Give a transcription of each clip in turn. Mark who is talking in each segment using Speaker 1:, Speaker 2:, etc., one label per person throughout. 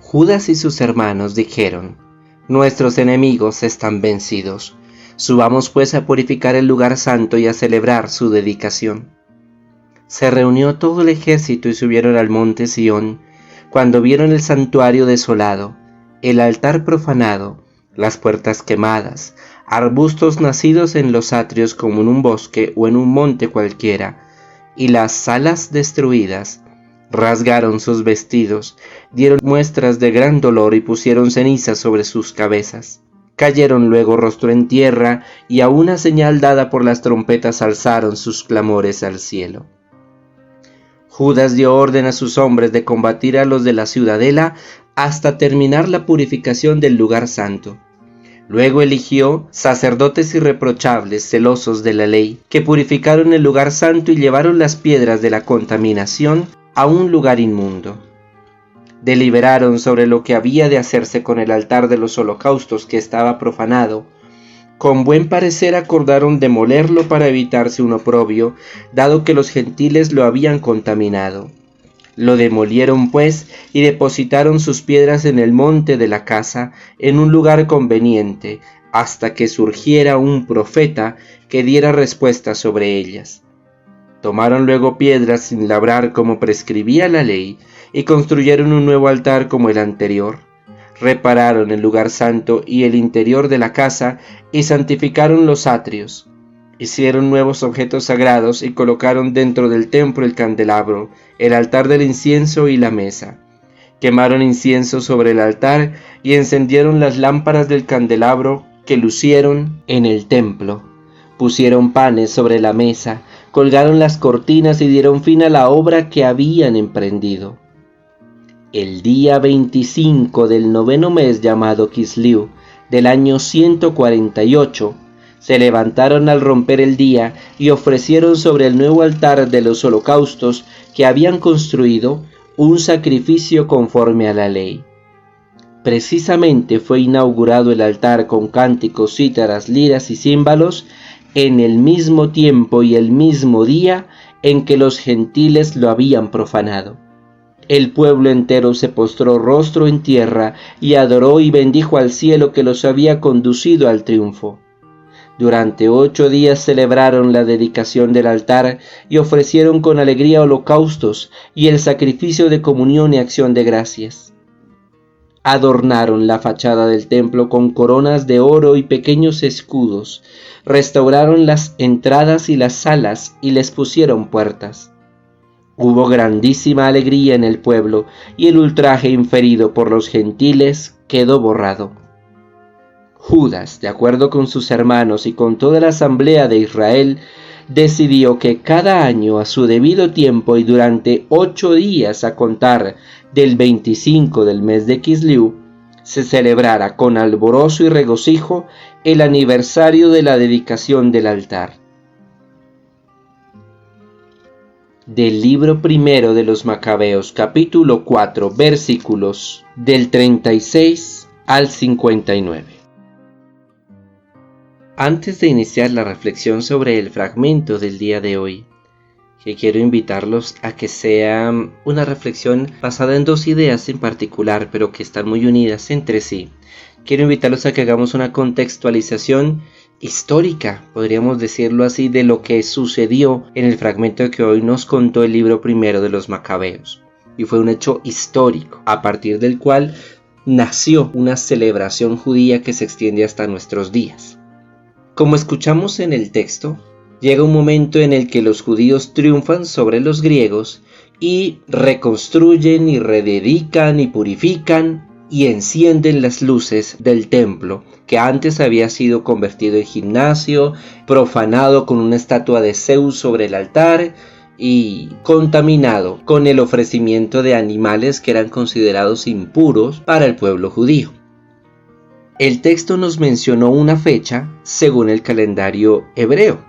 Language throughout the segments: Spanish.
Speaker 1: Judas y sus hermanos dijeron: Nuestros enemigos están vencidos. Subamos pues a purificar el lugar santo y a celebrar su dedicación. Se reunió todo el ejército y subieron al monte Sión. Cuando vieron el santuario desolado, el altar profanado, las puertas quemadas, arbustos nacidos en los atrios como en un bosque o en un monte cualquiera, y las salas destruidas, rasgaron sus vestidos, dieron muestras de gran dolor y pusieron cenizas sobre sus cabezas. Cayeron luego rostro en tierra, y a una señal dada por las trompetas alzaron sus clamores al cielo. Judas dio orden a sus hombres de combatir a los de la ciudadela hasta terminar la purificación del lugar santo. Luego eligió sacerdotes irreprochables, celosos de la ley, que purificaron el lugar santo y llevaron las piedras de la contaminación a un lugar inmundo. Deliberaron sobre lo que había de hacerse con el altar de los holocaustos que estaba profanado. Con buen parecer acordaron demolerlo para evitarse un oprobio, dado que los gentiles lo habían contaminado. Lo demolieron pues y depositaron sus piedras en el monte de la casa, en un lugar conveniente, hasta que surgiera un profeta que diera respuesta sobre ellas. Tomaron luego piedras sin labrar como prescribía la ley, y construyeron un nuevo altar como el anterior. Repararon el lugar santo y el interior de la casa, y santificaron los atrios. Hicieron nuevos objetos sagrados y colocaron dentro del templo el candelabro, el altar del incienso y la mesa. Quemaron incienso sobre el altar y encendieron las lámparas del candelabro que lucieron en el templo. Pusieron panes sobre la mesa, colgaron las cortinas y dieron fin a la obra que habían emprendido. El día 25 del 9º mes, llamado Kisliu, del año 148, se levantaron al romper el día y ofrecieron sobre el nuevo altar de los holocaustos que habían construido un sacrificio conforme a la ley. Precisamente fue inaugurado el altar con cánticos, cítaras, liras y címbalos en el mismo tiempo y el mismo día en que los gentiles lo habían profanado. El pueblo entero se postró rostro en tierra y adoró y bendijo al cielo que los había conducido al triunfo. Durante 8 días celebraron la dedicación del altar y ofrecieron con alegría holocaustos y el sacrificio de comunión y acción de gracias. Adornaron la fachada del templo con coronas de oro y pequeños escudos, restauraron las entradas y las salas y les pusieron puertas. Hubo grandísima alegría en el pueblo, y el ultraje inferido por los gentiles quedó borrado. Judas, de acuerdo con sus hermanos y con toda la asamblea de Israel, decidió que cada año a su debido tiempo y durante 8 días a contar del 25 del mes de Kisliu, se celebrara con alborozo y regocijo el aniversario de la dedicación del altar. Del libro primero de los Macabeos, capítulo 4, versículos del 36 al 59. Antes de iniciar la reflexión sobre el fragmento del día de hoy, que quiero invitarlos a que sea una reflexión basada en 2 ideas en particular, pero que están muy unidas entre sí. Quiero invitarlos a que hagamos una contextualización histórica, podríamos decirlo así, de lo que sucedió en el fragmento que hoy nos contó el libro primero de los Macabeos. Y fue un hecho histórico, a partir del cual nació una celebración judía que se extiende hasta nuestros días. Como escuchamos en el texto, llega un momento en el que los judíos triunfan sobre los griegos y reconstruyen y rededican y purifican y encienden las luces del templo, que antes había sido convertido en gimnasio, profanado con una estatua de Zeus sobre el altar y contaminado con el ofrecimiento de animales que eran considerados impuros para el pueblo judío. El texto nos mencionó una fecha según el calendario hebreo,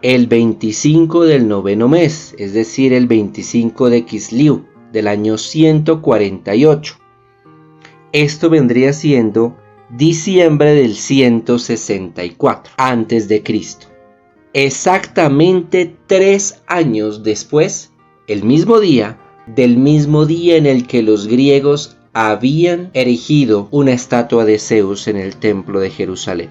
Speaker 1: el 25 del 9º mes, es decir, el 25 de Kisliu del año 148. Esto vendría siendo diciembre del 164 antes de Cristo. Exactamente 3 años después, el mismo día, del mismo día en el que los griegos habían erigido una estatua de Zeus en el templo de Jerusalén.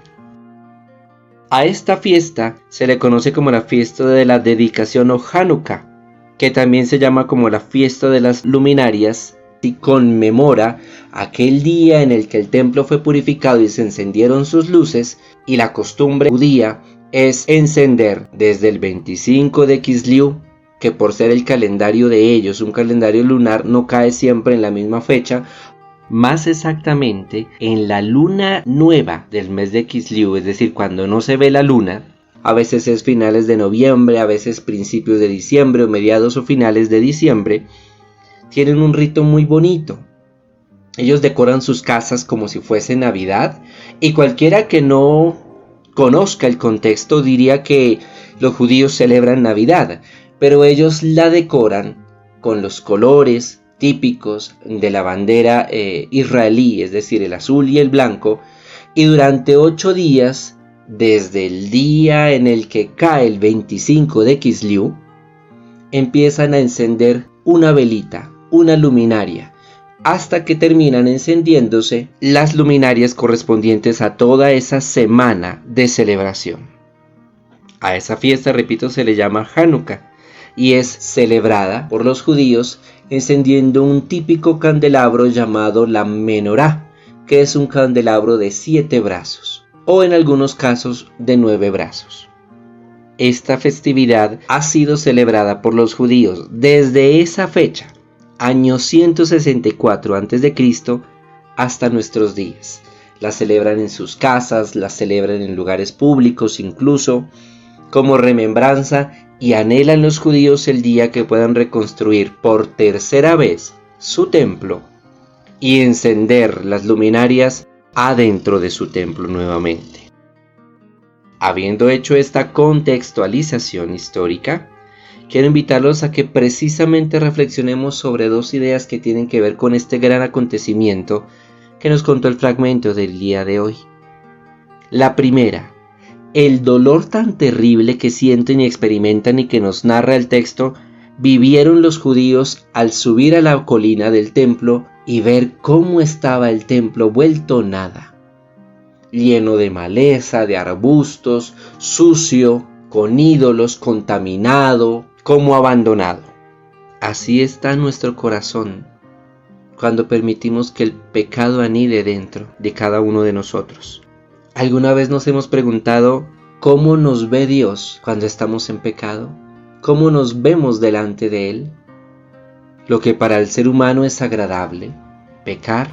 Speaker 1: A esta fiesta se le conoce como la fiesta de la dedicación o Hanukkah, que también se llama como la fiesta de las luminarias, y conmemora aquel día en el que el templo fue purificado y se encendieron sus luces, y la costumbre judía es encender desde el 25 de Kislev, que por ser el calendario de ellos, un calendario lunar, no cae siempre en la misma fecha, más exactamente en la luna nueva del mes de Kislev, es decir, cuando no se ve la luna. A veces es finales de noviembre, a veces principios de diciembre o mediados o finales de diciembre. Tienen un rito muy bonito. Ellos decoran sus casas como si fuese Navidad, y cualquiera que no conozca el contexto diría que los judíos celebran Navidad, pero ellos la decoran con los colores típicos de la bandera israelí, es decir, el azul y el blanco, y durante 8 días, desde el día en el que cae el 25 de Kislev, empiezan a encender una velita, una luminaria, hasta que terminan encendiéndose las luminarias correspondientes a toda esa semana de celebración. A esa fiesta, repito, se le llama Hanukkah, y es celebrada por los judíos encendiendo un típico candelabro llamado la menorá, que es un candelabro de 7 brazos, o en algunos casos de 9 brazos. Esta festividad ha sido celebrada por los judíos desde esa fecha, año 164 a.C., hasta nuestros días. La celebran en sus casas, la celebran en lugares públicos incluso, como remembranza, y anhelan los judíos el día que puedan reconstruir por tercera vez su templo y encender las luminarias adentro de su templo nuevamente. Habiendo hecho esta contextualización histórica, quiero invitarlos a que precisamente reflexionemos sobre 2 ideas que tienen que ver con este gran acontecimiento que nos contó el fragmento del día de hoy. La primera, el dolor tan terrible que sienten y experimentan y que nos narra el texto, vivieron los judíos al subir a la colina del templo y ver cómo estaba el templo vuelto nada, lleno de maleza, de arbustos, sucio, con ídolos, contaminado, como abandonado. Así está nuestro corazón cuando permitimos que el pecado anide dentro de cada uno de nosotros. ¿Alguna vez nos hemos preguntado cómo nos ve Dios cuando estamos en pecado? ¿Cómo nos vemos delante de Él? Lo que para el ser humano es agradable, pecar,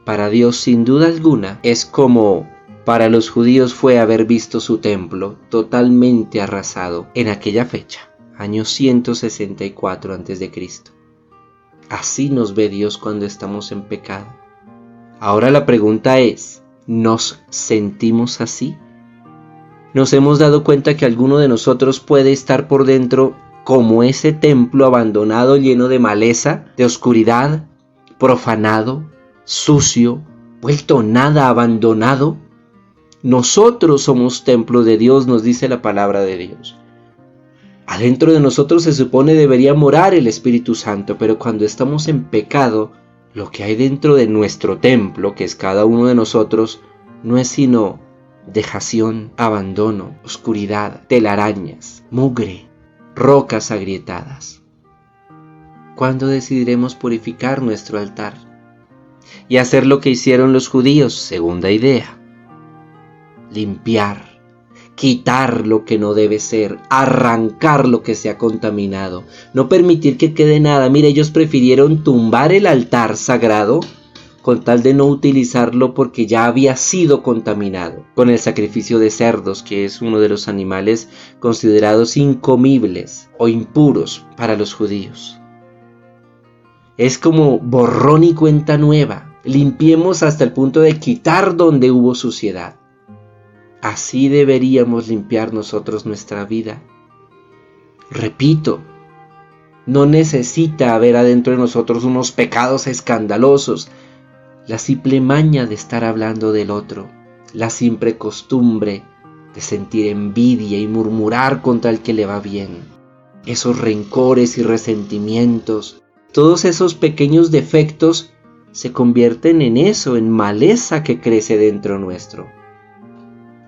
Speaker 1: para Dios sin duda alguna es como para los judíos fue haber visto su templo totalmente arrasado en aquella fecha, año 164 a.C. Así nos ve Dios cuando estamos en pecado. Ahora la pregunta es, ¿nos sentimos así? ¿Nos hemos dado cuenta que alguno de nosotros puede estar por dentro como ese templo abandonado, lleno de maleza, de oscuridad, profanado, sucio, vuelto nada, abandonado? Nosotros somos templo de Dios, nos dice la palabra de Dios. Adentro de nosotros se supone debería morar el Espíritu Santo, pero cuando estamos en pecado, lo que hay dentro de nuestro templo, que es cada uno de nosotros, no es sino dejación, abandono, oscuridad, telarañas, mugre, rocas agrietadas. ¿Cuándo decidiremos purificar nuestro altar y hacer lo que hicieron los judíos? Segunda idea. Limpiar, quitar lo que no debe ser, arrancar lo que se ha contaminado, no permitir que quede nada. Mire, ellos prefirieron tumbar el altar sagrado con tal de no utilizarlo porque ya había sido contaminado con el sacrificio de cerdos, que es uno de los animales considerados incomibles o impuros para los judíos. Es como borrón y cuenta nueva. Limpiemos hasta el punto de quitar donde hubo suciedad. Así deberíamos limpiar nosotros nuestra vida. Repito, no necesita haber adentro de nosotros unos pecados escandalosos, la simple maña de estar hablando del otro, la simple costumbre de sentir envidia y murmurar contra el que le va bien, esos rencores y resentimientos, todos esos pequeños defectos se convierten en eso, en maleza que crece dentro nuestro.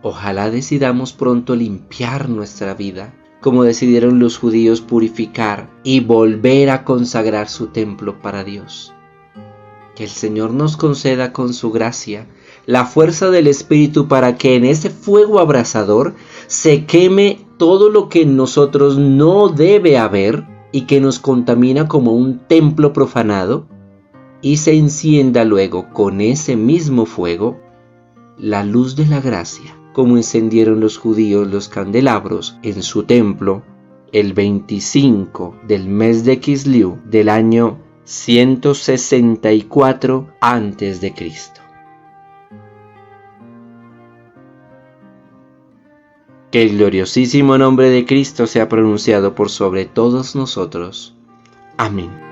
Speaker 1: Ojalá decidamos pronto limpiar nuestra vida, como decidieron los judíos purificar y volver a consagrar su templo para Dios. Que el Señor nos conceda con su gracia la fuerza del Espíritu para que en ese fuego abrasador se queme todo lo que en nosotros no debe haber y que nos contamina como un templo profanado, y se encienda luego con ese mismo fuego la luz de la gracia, como encendieron los judíos los candelabros en su templo el 25 del mes de Kislev del año 164 a.C. Que el gloriosísimo nombre de Cristo sea pronunciado por sobre todos nosotros. Amén.